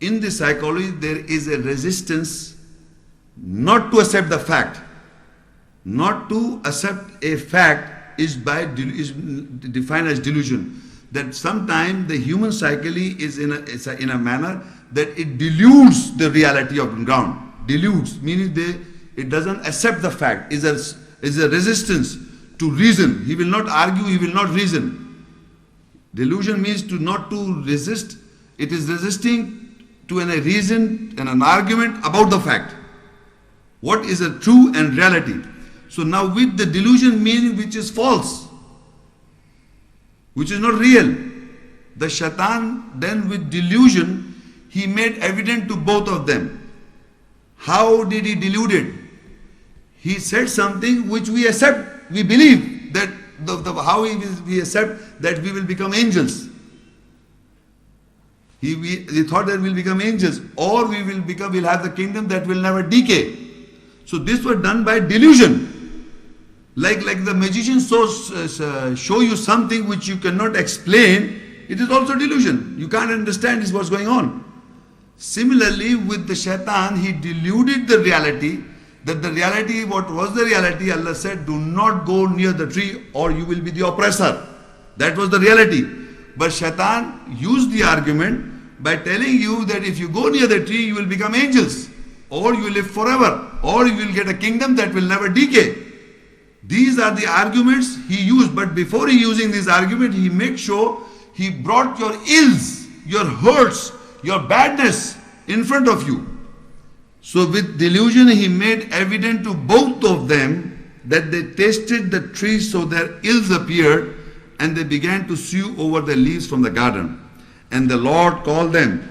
in the psychology there is a resistance not to accept the fact. Not to accept a fact is defined as delusion. That sometimes the human psyche is in a manner that it deludes the reality of the ground. Deludes, meaning it doesn't accept the fact. Is a resistance to reason. He will not argue, he will not reason. Delusion means not to resist. It is resisting to a reason and an argument about the fact. What is a true and reality. So now with the delusion meaning which is false, which is not real, the shaitan then with delusion, he made evident to both of them. How did he delude it? He said something which we accept, we believe that how we accept that we will become angels. He thought that we'll become angels, or we'll have the kingdom that will never decay. So this was done by delusion. Like the magician show you something which you cannot explain, it is also delusion. You can't understand what's going on. Similarly, with the shaitan, he deluded the reality, that the reality, what was the reality? Allah said, do not go near the tree or you will be the oppressor. That was the reality. But shaitan used the argument by telling you that if you go near the tree, you will become angels, or you will live forever, or you will get a kingdom that will never decay. These are the arguments he used. But before he using this argument, he made sure he brought your ills, your hurts, your badness in front of you. So with delusion, he made evident to both of them that they tasted the tree, so their ills appeared, and they began to sue over the leaves from the garden. And the Lord called them,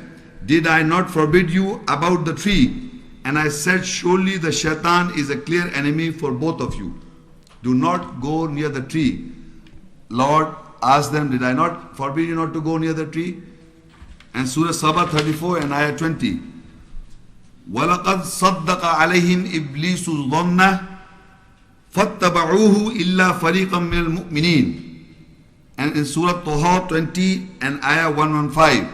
did I not forbid you about the tree? And I said, surely the shaitan is a clear enemy for both of you. Do not go near the tree. Lord asked them, did I not forbid you not to go near the tree? And Surah Sabah 34 and Ayah 20. وَلَقَدْ صَدَّقَ عَلَيْهِمْ إِبْلِيسُ الظَّنَّ فَاتَّبَعُوهُ إِلَّا فَرِيقًا مِنَ الْمُؤْمِنِينَ. And in Surah Taha 20 and Ayah 115.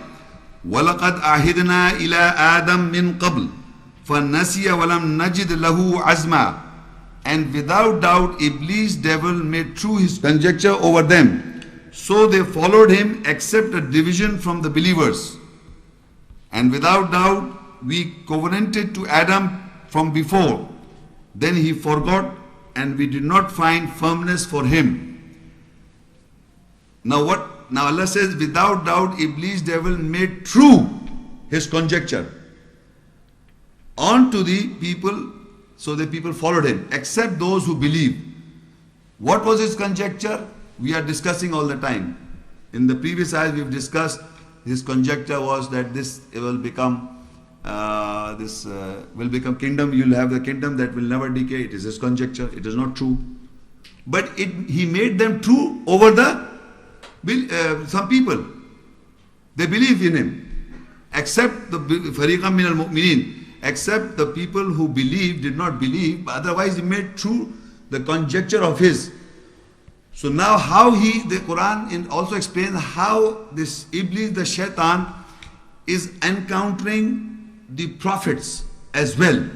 وَلَقَدْ أَعْهِدْنَا إِلَىٰ آدَمْ مِنْ قَبْلِ فَنَسِيَ وَلَمْ نَجِدْ لَهُ عَزْمًا. And without doubt, Iblis, devil, made true his conjecture over them. So they followed him, except a division from the believers. And without doubt, we covenanted to Adam from before. Then he forgot, and we did not find firmness for him. Now Allah says, without doubt, Iblis, devil, made true his conjecture onto the people. So the people followed him, except those who believe. What was his conjecture? We are discussing all the time. In the previous ayahs we have discussed, his conjecture was that this will become kingdom. You will have the kingdom that will never decay. It is his conjecture. It is not true. But he made them true over some people. They believe in him, except the fariqan min al-mu'minin. Except the people who believe did not believe, but otherwise he made true the conjecture of his. So now the Quran also explains how this Iblis, the shaitan, is encountering the prophets as well.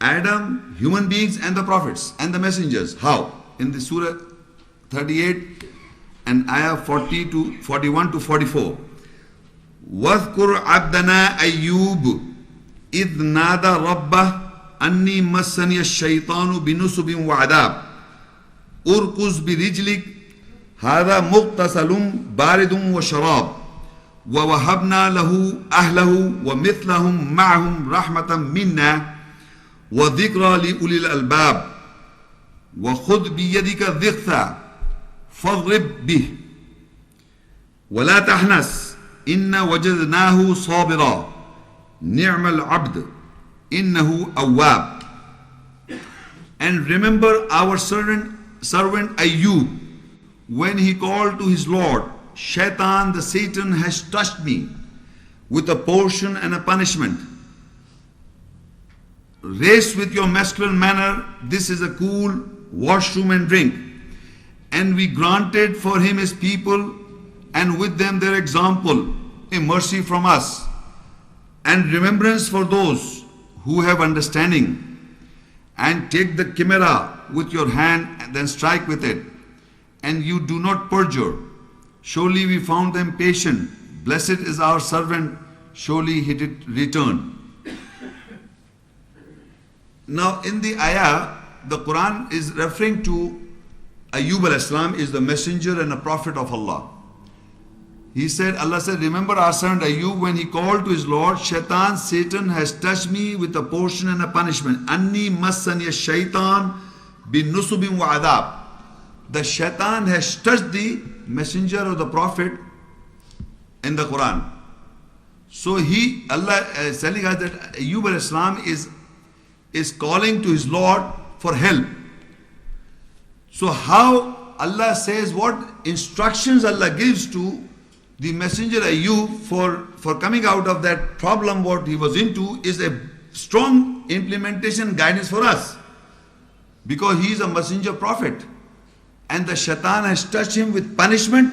Adam, human beings, and the prophets and the messengers. How? In the Surah 38 and Ayah 41 to 44. وَاذْكُرْ عَبْدَنَا أَيُّوبُ إِذْ نَادَى رَبَّهُ أَنِّي مَسَّنِيَ الشَّيْطَانُ بِنُصُبٍ وَعَذَابٍ أُرْكُضْ بِرِجْلِكَ هَذَا مُغْتَسَلٌ بَارِدٌ وَشَرَابٌ وَوَهَبْنَا لَهُ أَهْلَهُ وَمِثْلَهُمْ مَعَهُمْ رَحْمَةً مِنَّا وَذِكْرَى لِأُولِي الْأَلْبَابِ وَخُذْ بِيَدِكَ ضِغْثًا فَاضْرِبْ بِهِ وَلَا تَحْنَثْ إِنَّا وَجَدْنَاهُ صَابِرًا نِعْمَ الْعَبْدُ إِنَّهُ أَوَّابٌ. And remember our servant Ayub, when he called to his Lord, Shaitan, the Satan, has touched me with a portion and a punishment. Race with your masculine manner, this is a cool washroom and drink. And we granted for him his people, and with them their example, a mercy from us. and remembrance for those who have understanding, and take the camera with your hand and then strike with it, and you do not perjure. Surely we found them patient. Blessed is our servant. Surely he did return. Now in the ayah, the Quran is referring to Ayub al-Islam is the messenger and a prophet of Allah. Allah said, remember our servant Ayub when he called to his Lord, Shaitan, Satan has touched me with a portion and a punishment. Anni massani shaitan bin nusubin wa adab. The Shaitan has touched the messenger or the prophet in the Quran. So Allah is telling us that Ayub al-Islam is calling to his Lord for help. So how Allah says, what instructions Allah gives to the messenger Ayub for coming out of that problem what he was into is a strong implementation guidance for us, because he is a messenger prophet and the shaitan has touched him with punishment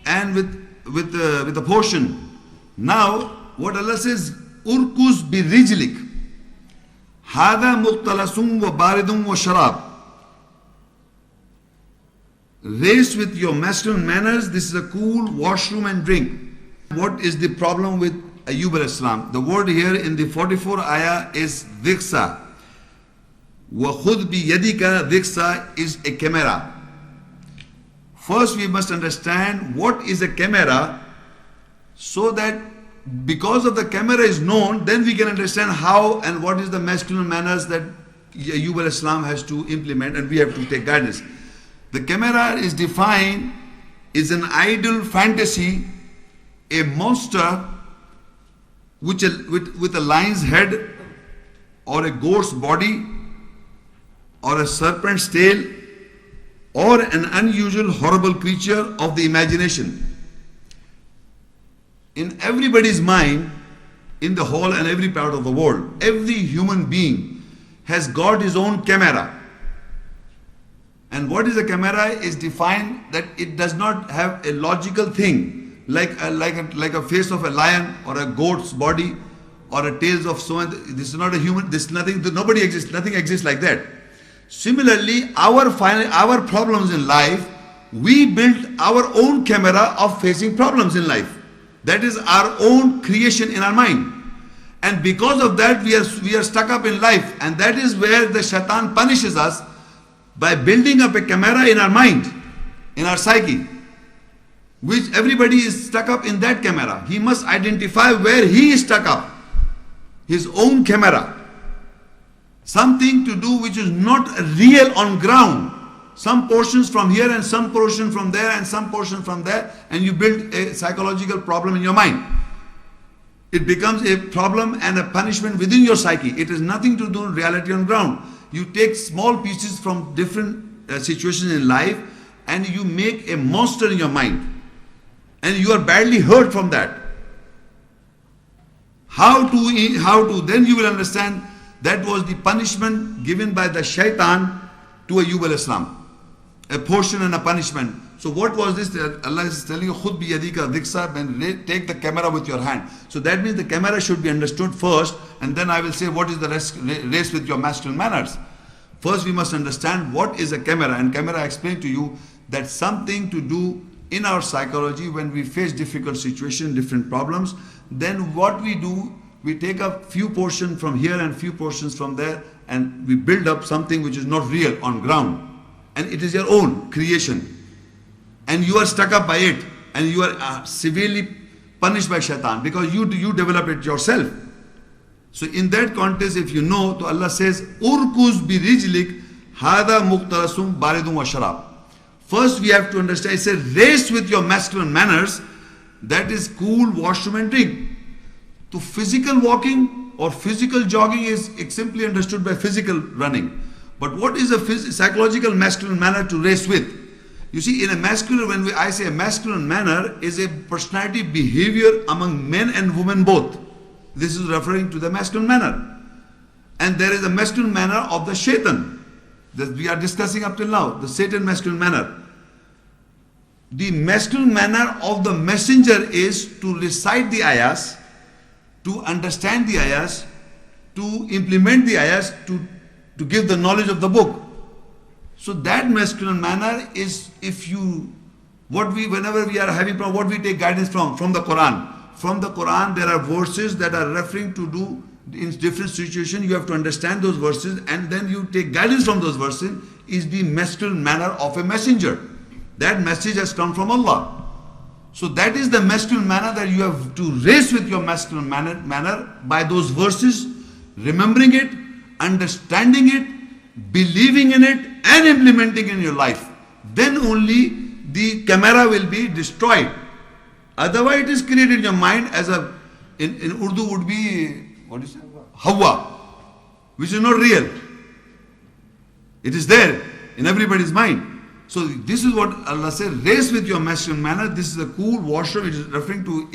and with a portion. Now what Allah says, urkus bi rijlik hada muqtalasum wa baridum wa sharab. Race with your masculine manners. This is a cool washroom and drink. What is the problem with Ayub al-Islam? The word here in the 44 ayah is diksa. Wa khud bi yadika diksa is a camera. First we must understand what is a camera, so that because of the camera is known, then we can understand how and what is the masculine manners that Ayub al-Islam has to implement, and we have to take guidance. The camera is defined is an idle fantasy, a monster with a lion's head or a goat's body or a serpent's tail or an unusual horrible creature of the imagination. In everybody's mind, in the whole and every part of the world, every human being has got his own camera. And what is a camera is defined that it does not have a logical thing like a face of a lion or a goat's body or a tails of so. This is not a human. This nothing. Nobody exists. Nothing exists like that. Similarly, our problems in life, we built our own camera of facing problems in life. That is our own creation in our mind. And because of that, we are stuck up in life, and that is where the shaitan punishes us, by building up a camera in our mind, in our psyche, which everybody is stuck up in that camera. He must identify where he is stuck up, his own camera. Something to do which is not real on ground. Some portions from here and some portion from there and some portion from there, and you build a psychological problem in your mind. It becomes a problem and a punishment within your psyche. It has nothing to do with reality on ground. You take small pieces from different situations in life and you make a monster in your mind, and you are badly hurt from that. How to then you will understand that was the punishment given by the shaitan to Ayub al-Islam, a portion and a punishment. So what was this? Allah is telling you, khud bi yadika diksa, and take the camera with your hand. So that means the camera should be understood first, and then I will say what is the race with your masculine manners. First we must understand what is a camera, and camera I explained to you that something to do in our psychology when we face difficult situations, different problems. Then what we do, we take a few portions from here and few portions from there, and we build up something which is not real on ground, and it is your own creation, and you are stuck up by it, and you are severely punished by shaitan because you develop it yourself. So in that context, if you know, so Allah says, urkuz bi rijlik hada muqtarasum baridum wa sharab. First we have to understand, it's a race with your masculine manners, that is cool washroom and drink. So physical walking or physical jogging is simply understood by physical running. But what is a psychological masculine manner to race with? You see, in a masculine, I say a masculine manner is a personality behavior among men and women both. This is referring to the masculine manner. And there is a masculine manner of the shaitan that we are discussing up till now, the Satan masculine manner. The masculine manner of the messenger is to recite the ayahs to understand the ayahs, to implement the ayahs, to give the knowledge of the book. So that masculine manner is, if you, whenever we are having problem, what we take guidance from? From the Quran. From the Quran, there are verses that are referring to do in different situations. You have to understand those verses, and then you take guidance from those verses. Is the masculine manner of a messenger. That message has come from Allah. So that is the masculine manner that you have to raise with your masculine manner by those verses, remembering it, understanding it, believing in it, and implementing in your life. Then only the camera will be destroyed. Otherwise, it is created in your mind as a, in Urdu would be, what is it? Hawa, which is not real. It is there in everybody's mind. So this is what Allah says, race with your masculine manner. This is a cool washroom. It is referring to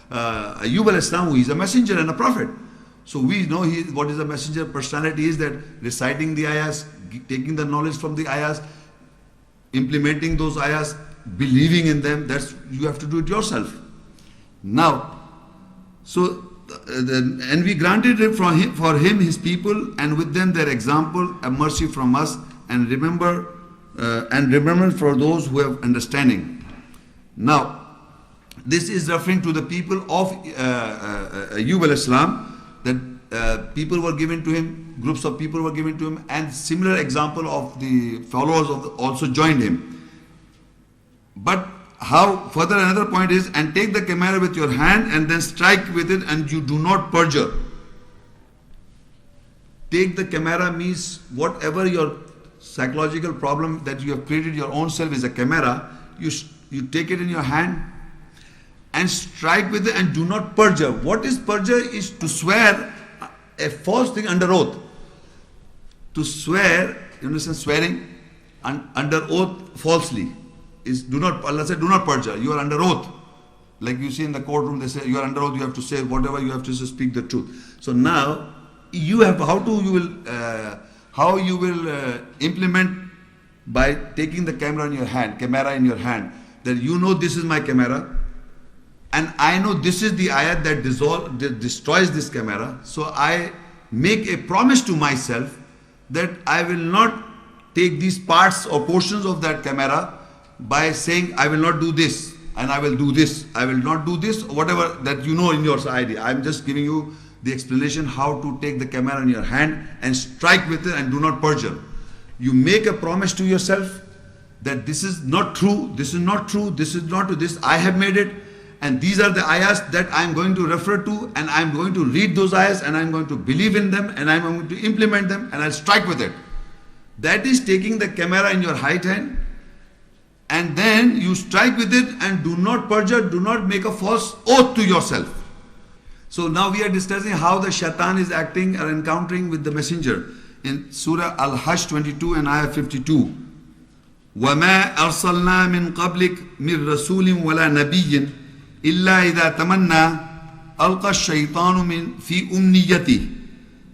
Ayub al-Islam, who is a messenger and a prophet. So we know what is a messenger personality is, that reciting the ayahs, taking the knowledge from the ayahs, implementing those ayahs, believing in them. That's, you have to do it yourself. Now, so and we granted it for him his people, and with them their example, a mercy from us, and remember for those who have understanding. Now, this is referring to the people of Ayub al-Islam, that people were given to him, groups of people were given to him, and similar example of the followers of also joined him. But how, further another point is, and take the camera with your hand and then strike with it, and you do not perjure. Take the camera means whatever your psychological problem that you have created your own self is a camera, you take it in your hand and strike with it and do not perjure. What is perjure? Is to swear a false thing under oath. To swear, you understand, swearing under oath falsely is, do not, Allah said, do not perjure. You are under oath. Like you see in the courtroom, they say you are under oath, you have to say whatever, you have to speak the truth. So now you have, how you will implement by taking the camera in your hand, that you know this is my camera, and I know this is the ayat that destroys this camera. So I make a promise to myself that I will not take these parts or portions of that camera by saying I will not do this and I will do this, I will not do this, whatever that you know in your idea. I'm just giving you the explanation how to take the camera in your hand and strike with it and do not perjure. You make a promise to yourself that this is not true, this is not true, this is not this, I have made it, and these are the ayahs that I'm going to refer to, and I'm going to read those ayahs, and I'm going to believe in them, and I'm going to implement them, and I'll strike with it. That is taking the camera in your right hand, and then you strike with it and do not perjure, do not make a false oath to yourself. So now we are discussing how the shaitan is acting or encountering with the messenger. In Surah Al-Hajj 22 and Ayah 52. وَمَا أَرْسَلْنَا مِن قَبْلِكَ مِن رَسُولٍ وَلَا نَبِيٍّ إِلَّا إِذَا تَمَنَّى أَلْقَى الشَّيْطَانُ فِي أُمْنِيَّتِهِ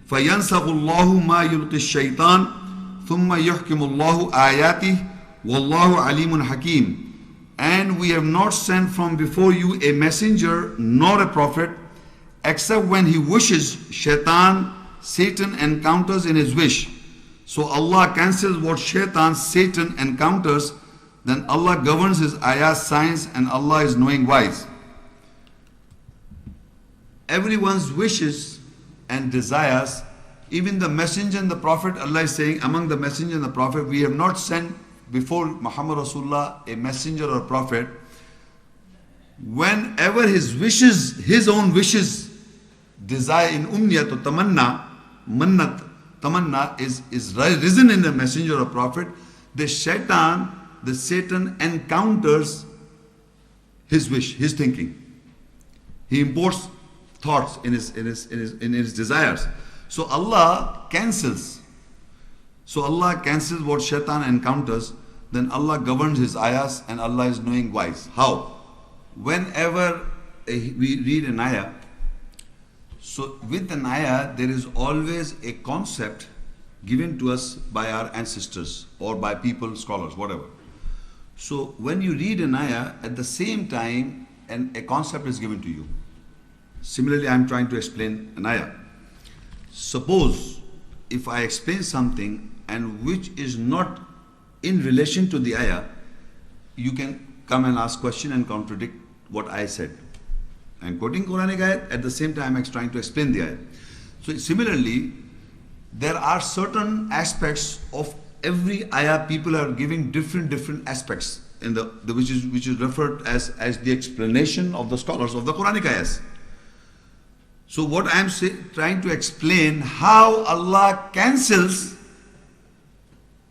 فَيَنْسَخُ اللَّهُ مَا يُلْقِي الشَّيْطَانُ ثُمَّ يُحْكِمُ اللَّهُ آيَاتِهِ وَاللَّهُ عَلِيمٌ حَكِيمٌ. And we have not sent from before you a messenger nor a prophet, except when he wishes, shaitan, Satan encounters in his wish. So Allah cancels what shaitan, Satan encounters, then Allah governs his ayah signs, and Allah is knowing wise. Everyone's wishes and desires, even the messenger and the prophet, Allah is saying, among the messenger and the prophet, we have not sent before Muhammad Rasulullah a messenger or a prophet. Whenever his wishes, his own wishes, desire in umniyat or tamanna, mannat, tamanna is risen in the messenger or prophet, the shaitan, the Satan encounters his wish, his thinking. He imports thoughts in his desires. So Allah cancels. So Allah cancels what shaitan encounters, then Allah governs his ayahs, and Allah is knowing wise. How? Whenever we read an ayah, so with an ayah there is always a concept given to us by our ancestors or by people, scholars, whatever. So when you read an ayah, at the same time a concept is given to you. Similarly, I am trying to explain an ayah. Suppose if I explain something and which is not in relation to the ayah, you can come and ask question and contradict what I said. I am quoting Quranic ayat, at the same time I am trying to explain the ayat. So similarly, there are certain aspects of every ayah. People are giving different aspects in the which is referred as the explanation of the scholars of the Quranic ayahs. So what I am trying to explain, how Allah cancels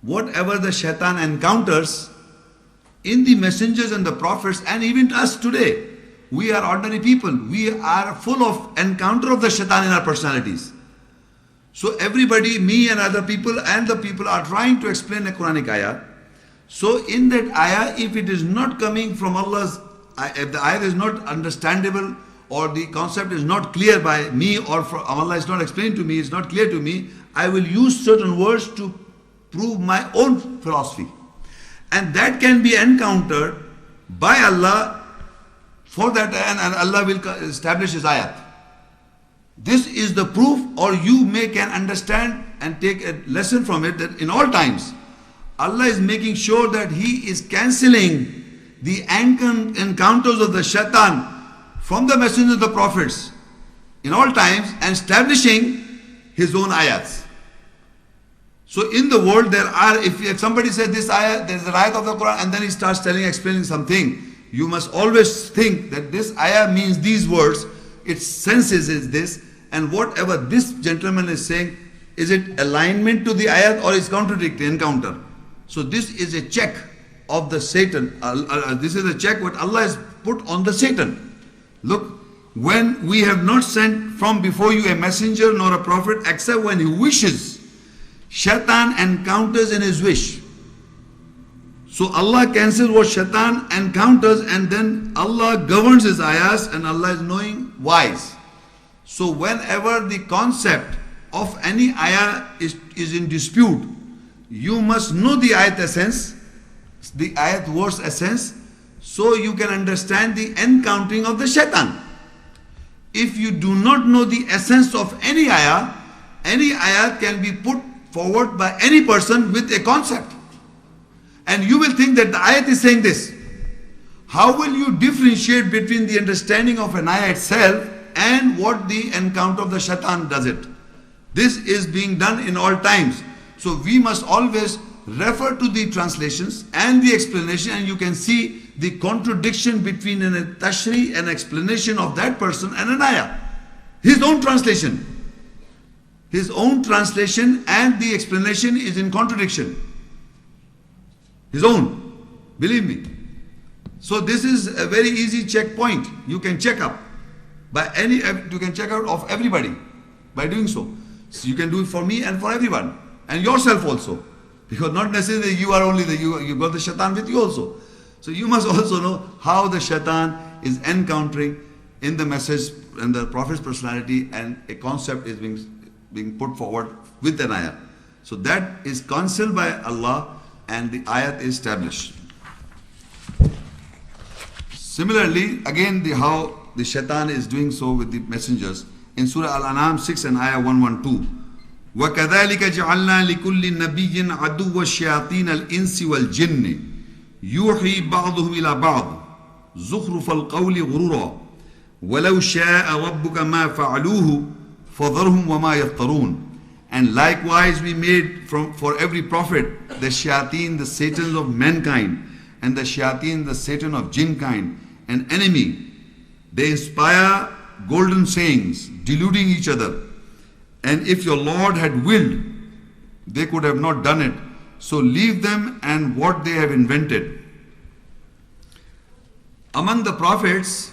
whatever the shaitan encounters in the messengers and the prophets, and even us today. We are ordinary people. We are full of encounter of the shaitan in our personalities. So everybody, me and other people and the people are trying to explain a Quranic ayah. So in that ayah, if it is not coming from Allah's, if the ayah is not understandable or the concept is not clear by me or from Allah is not explained to me, it's not clear to me, I will use certain words to prove my own philosophy. And that can be encountered by Allah for that, and Allah will establish His ayat. This is the proof, or you can understand and take a lesson from it, that in all times Allah is making sure that He is cancelling the encounters of the shaitan from the messengers of the prophets in all times and establishing His own ayats. So in the world there are, if somebody says this ayah, there is an ayat of the Quran, and then he starts explaining something, you must always think that this ayah means these words, its senses is this, and whatever this gentleman is saying, is it alignment to the ayat or is contradicting encounter? So this is a check of the Satan. This is a check what Allah has put on the Satan. Look, when we have not sent from before you a messenger nor a prophet except when he wishes, shaitan encounters in his wish. So Allah cancels what shaitan encounters, and then Allah governs his ayahs, and Allah is knowing wise. So whenever the concept of any ayah is in dispute, you must know the ayat essence, the ayat verse essence, so you can understand the encountering of the shaitan. If you do not know the essence of any ayah can be put forward by any person with a concept. And you will think that the ayat is saying this. How will you differentiate between the understanding of an ayah itself and what the encounter of the shaitan does it? This is being done in all times. So we must always refer to the translations and the explanation, and you can see the contradiction between a tashri, an explanation of that person, and an ayah. His own translation. His own translation and the explanation is in contradiction. His own. Believe me. So this is a very easy checkpoint. You can check up by you can check out of everybody by doing so. So you can do it for me and for everyone. And yourself also. Because not necessarily you are only you got the shaitan with you also. So you must also know how the shaitan is encountering in the message and the prophet's personality, and a concept is being put forward with an ayah. So that is counselled by Allah, and the ayat is established. Similarly, again how the shaitan is doing so with the messengers. In Surah Al-An'am 6 and ayah 112. وَكَذَلِكَ جَعَلْنَا لِكُلِّ نَبِيٍّ عَدُوَّ الشَّيَاطِينَ الْإِنسِ وَالْجِنِّ يُوحِي بَعْضُهُمْ إِلَى بَعْضٍ زُخْرُفَ الْقَوْلِ غُرُورًا وَلَوْ شَاءَ رَبُّكَ مَا فَعَلُوهُ فَذَرْهُمْ وَمَا يَفْتَرُونَ. And likewise we made for every prophet the shayateen, the satans of mankind, and the shayateen, the satan of jinn kind, an enemy. They inspire golden sayings, deluding each other. And if your Lord had willed, they could have not done it. So leave them and what they have invented. Among the prophets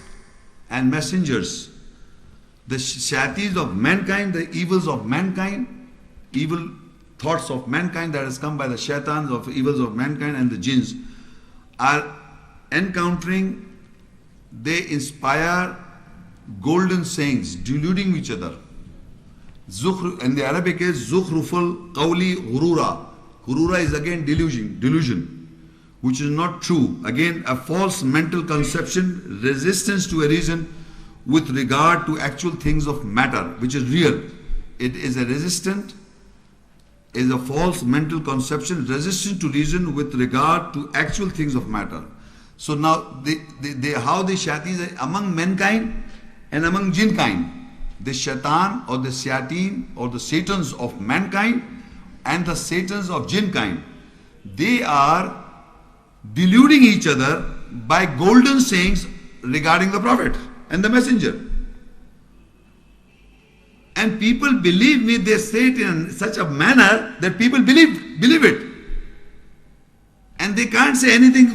and messengers, the shayateens of mankind, the evils of mankind, evil thoughts of mankind that has come by the shaitans of evils of mankind and the jinns, are encountering, they inspire golden sayings, deluding each other. In the Arabic is Zukhruful Qawli Ghurura. Ghurura is again delusion, which is not true. Again, a false mental conception, resistance to a reason, with regard to actual things of matter, which is real. It is a resistant, is a false mental conception, resistant to reason with regard to actual things of matter. So now, how the shayateens are among mankind and among jinn kind. The shaitan or the shayateen or the satans of mankind and the satans of jinn kind, they are deluding each other by golden sayings regarding the Prophet and the Messenger. And people, believe me, they say it in such a manner that people believe it. And they can't say anything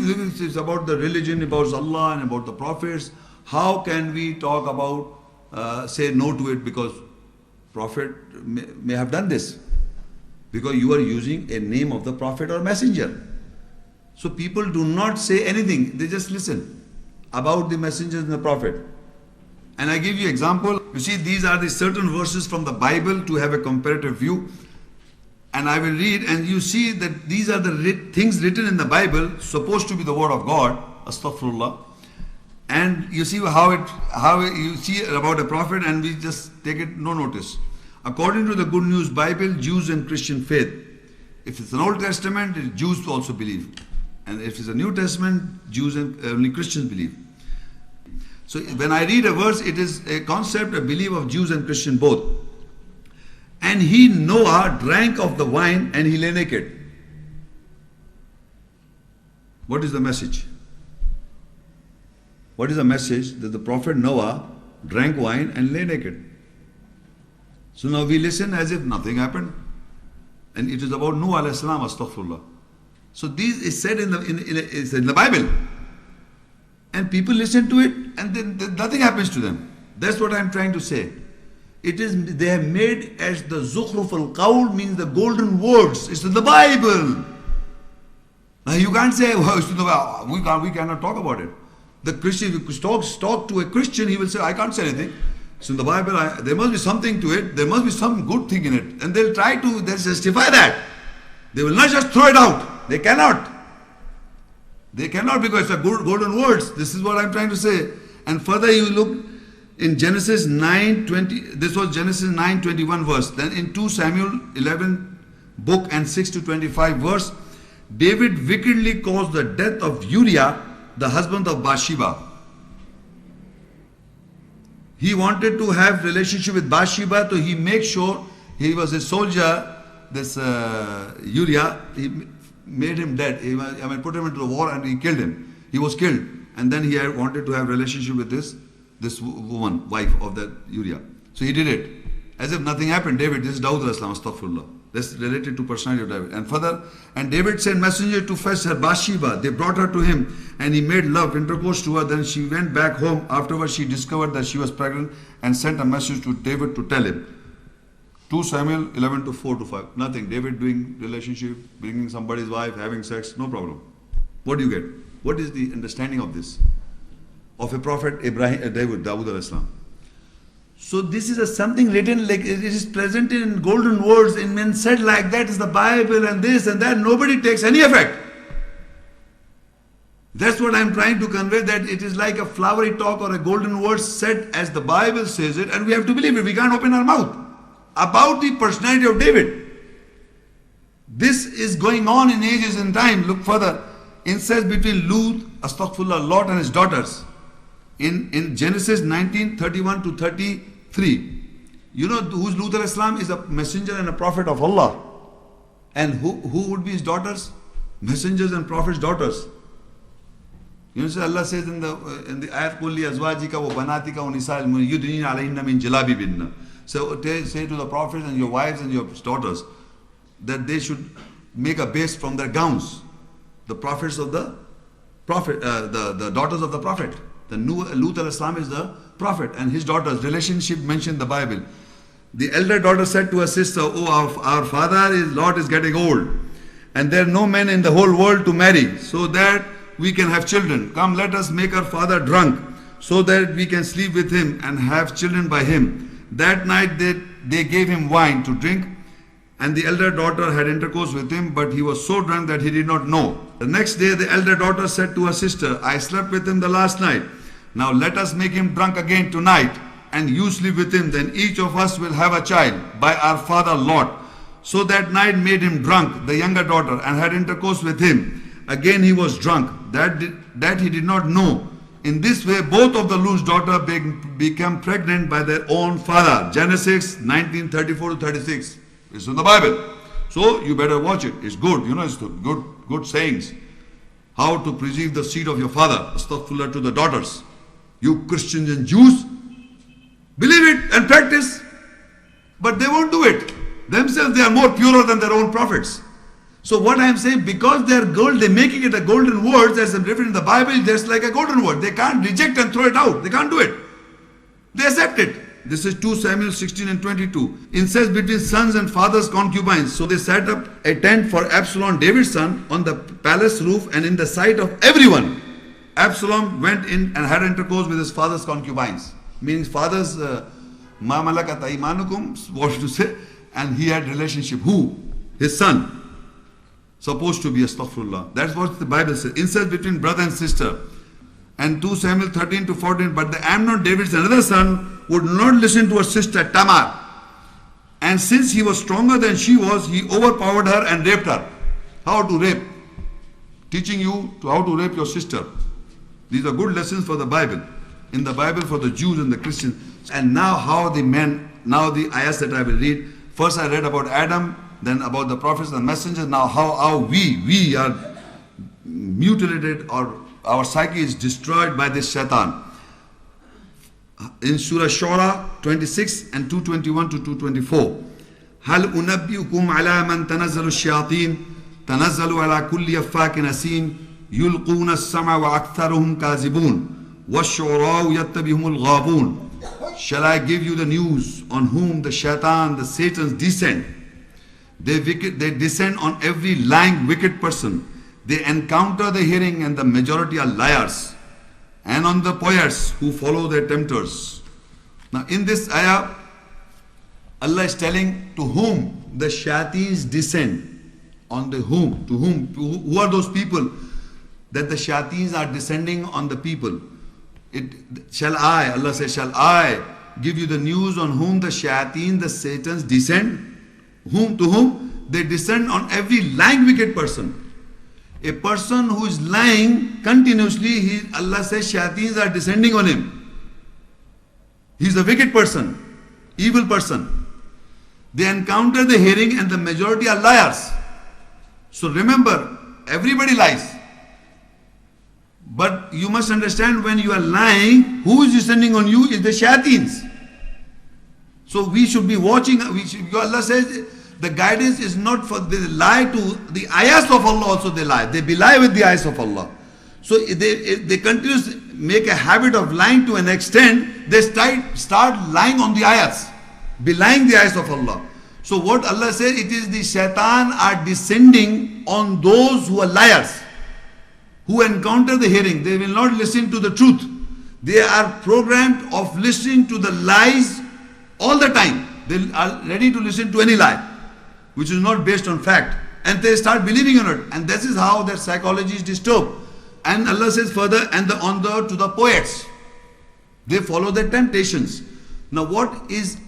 about the religion, about Allah and about the prophets. How can we talk about, say no to it, because Prophet may have done this? Because you are using a name of the Prophet or Messenger. So people do not say anything, they just listen about the messengers and the Prophet. And I give you example. You see, these are the certain verses from the Bible to have a comparative view. And I will read, and you see that these are the things written in the Bible, supposed to be the word of God, astaghfirullah. And you see how you see about a prophet, and we just take it no notice. According to the Good News Bible, Jews and Christian faith. If it's an Old Testament, Jews also believe. And if it's a New Testament, Jews and only Christians believe. So when I read a verse, it is a concept, a belief of Jews and Christian both. And he, Noah, drank of the wine and he lay naked. What is the message? What is the message? That the Prophet Noah drank wine and lay naked. So now we listen as if nothing happened. And it is about Noah alayhi salam, astaghfirullah. So this is said in the Bible. And people listen to it and then nothing happens to them. That's what I'm trying to say. It is, they have made as the Zukhruf al-Qawl means the golden words. It's in the Bible. Now you can't say, well, it's in the, we cannot talk about it. The Christian, if you talk to a Christian, he will say, I can't say anything. It's in the Bible, there must be something to it. There must be some good thing in it. And they'll try to justify that. They will not just throw it out. They cannot. They cannot, because it's a golden words. This is what I'm trying to say. And further you look in Genesis 9:20, this was Genesis 9:21 verse. Then in 2 Samuel 11 book and 6 to 25 verse, David wickedly caused the death of Uriah, the husband of Bathsheba. He wanted to have relationship with Bathsheba, so he made sure he was a soldier, this Uriah, he made him dead. Put him into the war and he killed him. He was killed. And then he wanted to have relationship with this woman, wife of that Uriah. So he did it. As if nothing happened. David, this is Dawud al-Islam, astaghfirullah. That's related to personality of David. And further, and David sent messenger to fetch her Bathsheba. They brought her to him and he made love, intercourse to her. Then she went back home. Afterwards she discovered that she was pregnant and sent a message to David to tell him. 2 Samuel 11 to 4 to 5. Nothing. David doing relationship, bringing somebody's wife, having sex, no problem. What do you get? What is the understanding of this? Of a prophet, Dawud al-Islam. So this is something written, like it is presented in golden words, and men said like that is the Bible and this and that. Nobody takes any effect. That's what I'm trying to convey, that it is like a flowery talk or a golden word said as the Bible says it, and we have to believe it. We can't open our mouth. About the personality of David. This is going on in ages and time. Look further. Incest between Lot and his daughters. In Genesis 19:31 to 33. You know who's Lut al-Islam? Is a messenger and a prophet of Allah. And who would be his daughters? Messengers and prophets' daughters. You know, so Allah says in the ayat, Kulli azwajika wa banatika wa nisa'il yudnina alayhinna min jalabibihinna. So say to the prophets and your wives and your daughters that they should make a base from their gowns. The prophets of the prophet, the daughters of the prophet. The Lut al-Islam is the prophet and his daughters, relationship mentioned in the Bible. The elder daughter said to her sister, oh, our father, Lot is getting old and there are no men in the whole world to marry so that we can have children. Come, let us make our father drunk so that we can sleep with him and have children by him. That night they gave him wine to drink, and the elder daughter had intercourse with him, but he was so drunk that he did not know. The next day the elder daughter said to her sister, I slept with him the last night. Now let us make him drunk again tonight, and you sleep with him. Then each of us will have a child by our father Lot. So that night made him drunk, the younger daughter, and had intercourse with him. Again he was drunk, that he did not know. In this way both of the loose daughter became pregnant by their own father. Genesis 19:34 to 36. It's in the Bible. So you better watch it. It's good. You know, it's good sayings. How to preserve the seed of your father. Astaghfirullah to the daughters. You Christians and Jews, believe it and practice. But they won't do it. Themselves they are more purer than their own prophets. So what I am saying, because they are gold, they are making it a golden word, as written in the Bible, just like a golden word. They can't reject and throw it out. They can't do it. They accept it. This is 2 Samuel 16 and 22. Incest between sons and fathers' concubines. So they set up a tent for Absalom, David's son, on the palace roof, and in the sight of everyone, Absalom went in and had intercourse with his father's concubines. Meaning father's ma malakat aymanukum, what to say, and he had relationship. Who? His son. Supposed to be astaghfirullah. That's what the Bible says. Incest between brother and sister. And 2 Samuel 13 to 14. But the Amnon, David's another son, would not listen to her sister Tamar. And since he was stronger than she was, he overpowered her and raped her. How to rape? Teaching you how to rape your sister. These are good lessons for the Bible. In the Bible for the Jews and the Christians. And now how the men, now the ayahs that I will read. First I read about Adam, then about the prophets and messengers. Now how we are mutilated, or our psyche is destroyed by this shaitan. In Surah Shura 26 and 221 to 224. هل أنبئكم على من تنزل الشياطين تنزل على كل أفاك أثيم يلقون السمع وأكثرهم كاذبون والشعراء يتبعهم الغاوون. Shall I give you the news on whom the shaitan, the Satans descend? They descend on every lying wicked person. They encounter the hearing, and the majority are liars. And on the poets who follow their tempters. Now in this ayah, Allah is telling to whom the shayateens descend. On the whom, to whom, who are those people that the shayateens are descending on the people. Allah says, shall I give you the news on whom the shayateen, the Satans descend? Whom, to whom? They descend on every lying wicked person. A person who is lying continuously, Allah says shayateens are descending on him. He is a wicked person, evil person. They encounter the hearing, and the majority are liars. So remember, everybody lies. But you must understand, when you are lying, who is descending on you is the shayateens. So we should be watching. Allah says the guidance is not for, they lie to the ayahs of Allah also, they lie. They belie with the ayahs of Allah. So they continuously make a habit of lying to an extent, they start lying on the ayahs, belying the ayahs of Allah. So what Allah says, it is the shaitan are descending on those who are liars, who encounter the hearing. They will not listen to the truth. They are programmed of listening to the lies all the time. They are ready to listen to any lie, which is not based on fact. And they start believing in it. And this is how their psychology is disturbed. And Allah says further, and to the poets. They follow their temptations. Now what is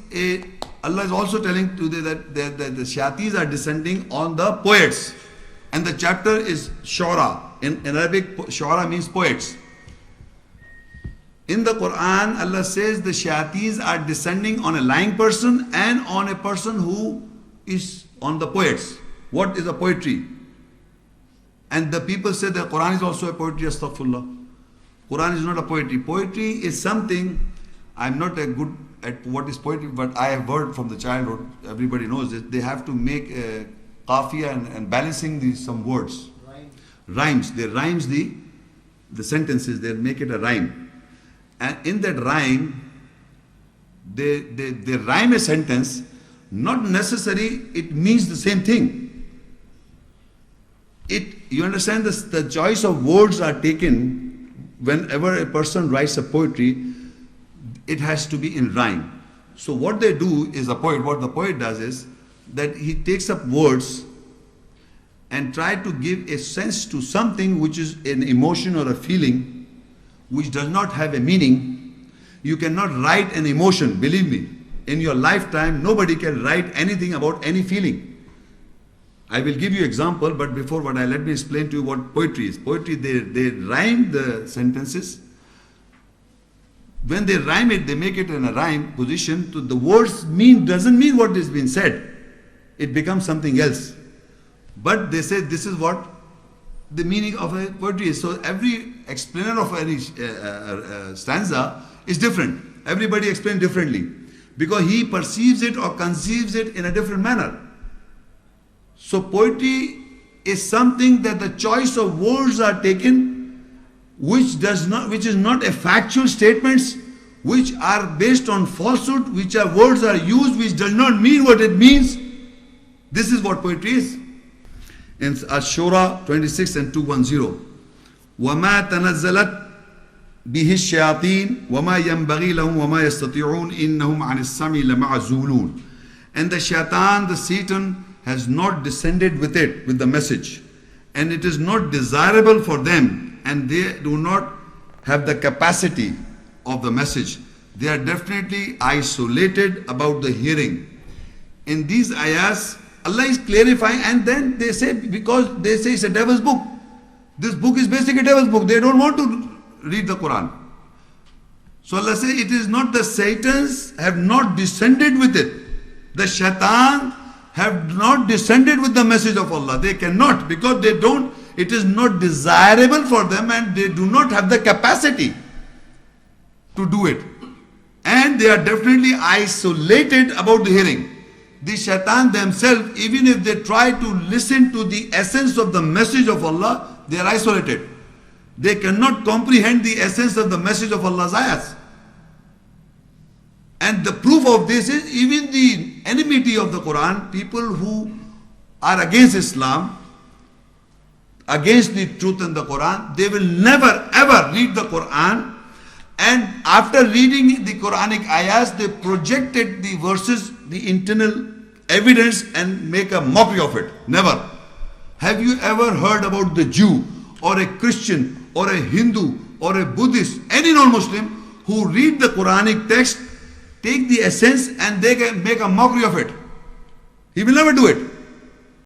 Allah is also telling today that the shayateens are descending on the poets. And the chapter is Shura. In Arabic, Shura means poets. In the Quran, Allah says the shayateens are descending on a lying person and on a person who is on the poets. What is a poetry? And the people say the Quran is also a poetry, astaghfirullah. Quran is not a poetry. Poetry is something, I'm not a good at what is poetry, but I have heard from the childhood, everybody knows it, they have to make a qafiyah and balancing some words. Rhymes. They rhymes the sentences, they make it a rhyme. And in that rhyme, they rhyme a sentence, not necessarily it means the same thing. You understand this, the choice of words are taken whenever a person writes a poetry, it has to be in rhyme. So what they do is what the poet does is that he takes up words and try to give a sense to something which is an emotion or a feeling which does not have a meaning. You cannot write an emotion, believe me. In your lifetime, nobody can write anything about any feeling. I will give you example, but before what let me explain to you what poetry is. Poetry, they rhyme the sentences. When they rhyme it, they make it in a rhyme position. To the words doesn't mean what is being said. It becomes something else. But they say this is what the meaning of a poetry is. So every explainer of any stanza is different. Everybody explains differently because he perceives it or conceives it in a different manner. So poetry is something that the choice of words are taken, which is not a factual statements, which are based on falsehood, which are words are used which does not mean what it means. This is what poetry is. In Ash-Shura 26 and 210, وَمَا تَنَزَّلَتْ بِهِ الشَّيَاطِينَ وَمَا يَنْبَغِي لَهُمْ وَمَا يَسْتَطِيعُونَ إِنَّهُمْ عَنِ السَّمْعِ لَمَعْزُولُونَ. And the shaitan, the Satan, has not descended with it, with the message. And it is not desirable for them, and they do not have the capacity of the message. They are definitely isolated about the hearing. In these ayahs, Allah is clarifying, and then they say, because they say it's a devil's book. This book is basically a devil's book. They don't want to read the Quran. So Allah says it is not the Satans have not descended with it. The shaitan have not descended with the message of Allah. They cannot, because they don't, it is not desirable for them, and they do not have the capacity to do it. And they are definitely isolated about the hearing. The shaitan themselves, even if they try to listen to the essence of the message of Allah, they are isolated. They cannot comprehend the essence of the message of Allah's ayahs. And the proof of this is even the enmity of the Quran, people who are against Islam, against the truth in the Quran, they will never ever read the Quran, and after reading the Quranic ayahs, they projected the verses, the internal evidence, and make a mockery of it. Never. Have you ever heard about the Jew or a Christian or a Hindu or a Buddhist, any non-Muslim who read the Quranic text, take the essence and they can make a mockery of it? He will never do it.